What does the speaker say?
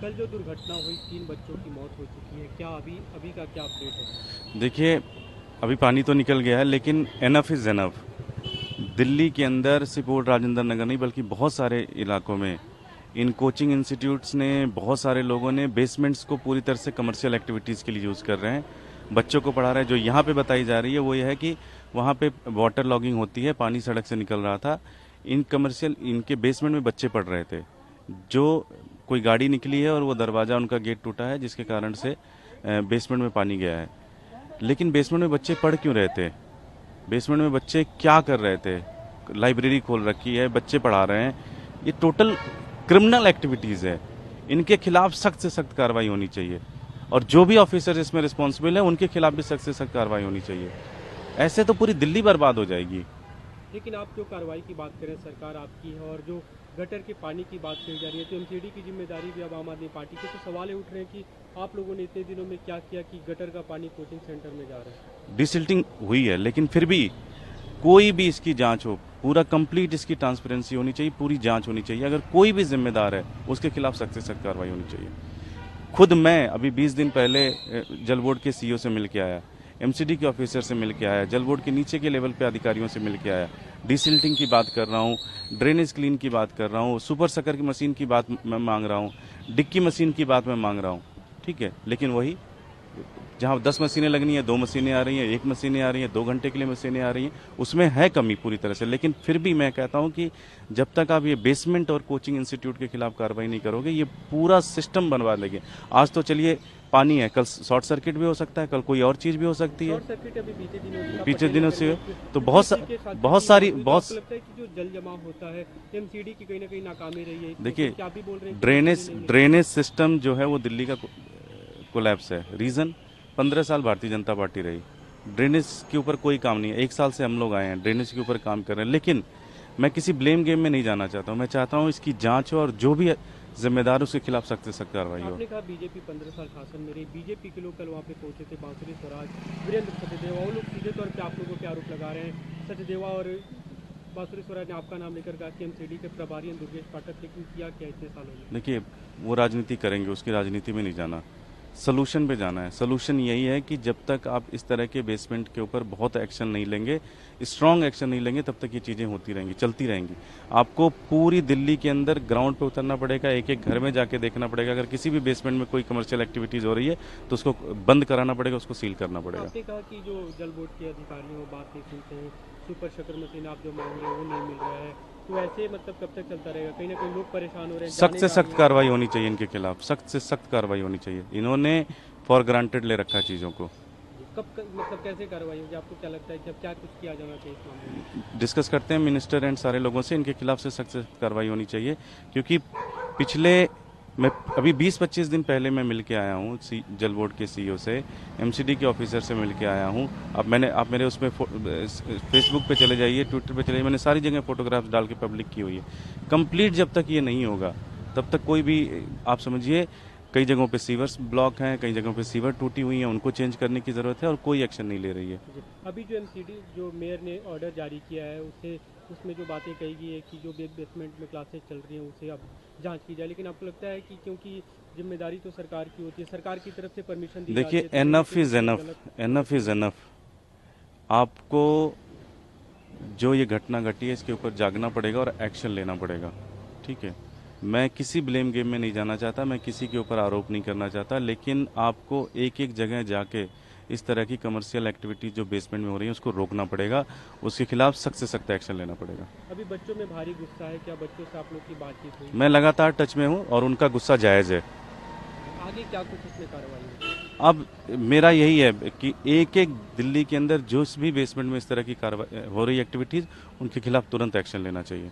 कल जो दुर्घटना हुई 3 बच्चों की मौत हो चुकी है, क्या अभी अभी का क्या अपडेट है? देखिए, अभी पानी तो निकल गया है लेकिन एनफ इज़ एनफ। दिल्ली के अंदर सिर्फ वो राजेंद्र नगर नहीं बल्कि बहुत सारे इलाकों में इन कोचिंग इंस्टीट्यूट्स ने, बहुत सारे लोगों ने बेसमेंट्स को पूरी तरह से कमर्शियल एक्टिविटीज़ के लिए यूज़ कर रहे हैं। बच्चों को पढ़ा रहे हैं। जो यहाँ पे बताई जा रही है वो ये है कि वहाँ पे वाटर लॉगिंग होती है, पानी सड़क से निकल रहा था। इन कमर्शियल इनके बेसमेंट में बच्चे पढ़ रहे थे। जो कोई गाड़ी निकली है और वो दरवाज़ा उनका गेट टूटा है जिसके कारण से बेसमेंट में पानी गया है। लेकिन बेसमेंट में बच्चे पढ़ क्यों रहे थे? बेसमेंट में बच्चे क्या कर रहे थे? लाइब्रेरी खोल रखी है, बच्चे पढ़ा रहे हैं। ये टोटल क्रिमिनल एक्टिविटीज़ है। इनके खिलाफ सख्त से सख्त कार्रवाई होनी चाहिए और जो भी ऑफिसर इसमें रिस्पॉन्सिबल है उनके खिलाफ भी सख्त से सख्त कार्रवाई होनी चाहिए। ऐसे तो पूरी दिल्ली बर्बाद हो जाएगी। लेकिन आप जो कार्रवाई की बात करें, सरकार आपकी है और जो गटर के पानी की बात कही जा रही है, तो एमसीडी की जिम्मेदारी भी अब आम आदमी पार्टी के, तो सवाल ये उठ रहे हैं कि आप लोगों ने इतने दिनों में क्या किया कि गटर का पानी कोचिंग सेंटर में जा रहा है? डिसिल्टिंग हुई है लेकिन फिर भी कोई भी इसकी जांच हो, पूरा कंप्लीट इसकी ट्रांसपेरेंसी होनी चाहिए, पूरी जांच होनी चाहिए। अगर कोई भी जिम्मेदार है उसके खिलाफ सख्त से सख्त कार्रवाई होनी चाहिए। खुद मैं अभी 20 दिन पहले जल बोर्ड के सीईओ से मिल के आया, एमसीडी के ऑफिसर से मिल के आया, जल बोर्ड के नीचे के लेवल पे अधिकारियों से मिल के आया। डिसिल्टिंग की बात कर रहा हूँ, ड्रेनेज क्लीन की बात कर रहा हूँ, सुपर सकर की मशीन की बात मैं मांग रहा हूँ, डिक्की मशीन की बात मैं मांग रहा हूँ। ठीक है, लेकिन वही जहाँ 10 मशीनें लगनी है 2 मशीनें आ रही हैं, 1 मशीनें आ रही हैं, 2 घंटे के लिए मशीनें आ रही हैं, उसमें है कमी पूरी तरह से। लेकिन फिर भी मैं कहता हूँ कि जब तक आप ये बेसमेंट और कोचिंग इंस्टीट्यूट के खिलाफ कार्रवाई नहीं करोगे, ये पूरा सिस्टम बनवा लेंगे। आज तो चलिए पानी है, कल शॉर्ट सर्किट भी हो सकता है, कल कोई और चीज़ भी हो सकती है। शॉर्ट सर्किट अभी बीते दिनों की आप बीते पटेल दिनों नगर से में तो इसी के साथ बहुत की सारी मौत हुई, तो आपको लगता है कि जो जल जमाव होता है एमसीडी की कहीं ना कहीं नाकामी रही है इसमें? देखिए, क्या आप भी बोल रहे हैं कि मशीनें ड्रेनेज नहीं निकल रही? ड्रेनेज सिस्टम जो है वो दिल्ली का कोलैप्स है। रीज़न, 15 साल भारतीय जनता पार्टी रही, ड्रेनेज के ऊपर कोई काम नहीं है। 1 साल से हम लोग आए हैं, ड्रेनेज के ऊपर काम कर रहे हैं। लेकिन मैं किसी ब्लेम गेम में नहीं जाना चाहता हूँ। मैं चाहता हूँ इसकी जांच हो और जो भी जिम्मेदार उसके खिलाफ सख्त से सख्त कार्रवाई हो। आपने कहा बीजेपी 15 साल शासन में रही, बीजेपी के लोग कल वहाँ पे पहुंचे थे, बांसुरी स्वराज, वीरेंद्र सचदेवा, वो लोग सीधे तौर पे आप लोगों पे आरोप लगा रहे हैं। सचदेवा और बांसुरी स्वराज ने आपका नाम लेकर कहा कि एमसीडी के प्रभारी हैं दुर्गेश पाठक, लेकिन किया क्या इतने सालों में? देखिए, वो राजनीति करेंगे, उसकी राजनीति में नहीं जाना। सलूशन पे जाना है। सलूशन यही है कि जब तक आप इस तरह के बेसमेंट के ऊपर बहुत एक्शन नहीं लेंगे, स्ट्रांग एक्शन नहीं लेंगे, तब तक ये चीज़ें होती रहेंगी, चलती रहेंगी। आपको पूरी दिल्ली के अंदर ग्राउंड पे उतरना पड़ेगा, एक एक घर में जाके देखना पड़ेगा। अगर किसी भी बेसमेंट में कोई कमर्शियल एक्टिविटीज़ हो रही है तो उसको बंद कराना पड़ेगा, उसको सील करना पड़ेगा। आपने कहा कि जो जल बोर्ड के अधिकारी हैं वो बात नहीं सुनते हैं, सुपर शकर मशीन आप जो मांग रहे हैं वो नहीं मिल रहा है, तो ऐसे मतलब कब तक चलता रहेगा? कहीं ना कहीं लोग परेशान हो रहे हैं, सख्त जाने से जा रही सख्त हैं। कार्रवाई होनी चाहिए इनके खिलाफ, सख्त से सख्त कार्रवाई होनी चाहिए। इन्होंने फॉर ग्रांटेड ले रखा है चीज़ों को। मतलब कैसे कार्रवाई होगी? आपको क्या लगता है कि अब क्या कुछ किया जाना चाहिए इस मामले में? डिस्कस करते हैं मिनिस्टर एंड सारे लोगों से, इनके खिलाफ से सख्त कार्रवाई होनी चाहिए। क्योंकि पिछले मैं अभी 20-25 दिन पहले मैं मिल के आया हूँ जल बोर्ड के सीईओ से, एमसीडी के ऑफिसर से मिल के आया हूँ। अब आप मेरे उसमें फेसबुक पे चले जाइए, ट्विटर पे चले जाइए, मैंने सारी जगह फोटोग्राफ्स डाल के पब्लिक की हुई है। कंप्लीट जब तक ये नहीं होगा तब तक कोई भी, आप समझिए, कई जगहों पे सीवर्स ब्लॉक हैं, कई जगहों पे सीवर टूटी हुई हैं, उनको चेंज करने की ज़रूरत है और कोई एक्शन नहीं ले रही है। जी। अभी जो एमसीडी जो मेयर ने ऑर्डर जारी किया है उससे, उसमें जो बातें कही गई है कि जो बेसमेंट में क्लासेस चल रही हैं उसे अब जांच की जाए, लेकिन आपको लगता है कि क्योंकि जिम्मेदारी तो सरकार की होती है, सरकार की तरफ से परमिशन दी जाती देखिए, है, तो कहीं ना एनफ कहीं इज़ उसमें एनफ, गलत? Enough is enough. आपको जो ये घटना घटी है इसके ऊपर जागना पड़ेगा और एक्शन लेना पड़ेगा। ठीक है, मैं किसी ब्लेम गेम में नहीं जाना चाहता, मैं किसी के ऊपर आरोप नहीं करना चाहता, लेकिन आपको एक एक जगह जाके इस तरह की कमर्शियल एक्टिविटीज जो बेसमेंट में हो रही है उसको रोकना पड़ेगा, उसके खिलाफ सख्त से सख्त एक्शन लेना पड़ेगा। अभी बच्चों में भारी गुस्सा है, क्या बच्चों से आप लोग की बातचीत हुई? मैं लगातार टच में हूँ और उनका गुस्सा जायज़ है। आगे क्या कुछ इसमें कार्रवाई होगी? अब मेरा यही है कि एक एक दिल्ली के अंदर जो भी बेसमेंट में इस तरह की कार्रवाई हो रही एक्टिविटीज़, उनके खिलाफ तुरंत एक्शन लेना चाहिए।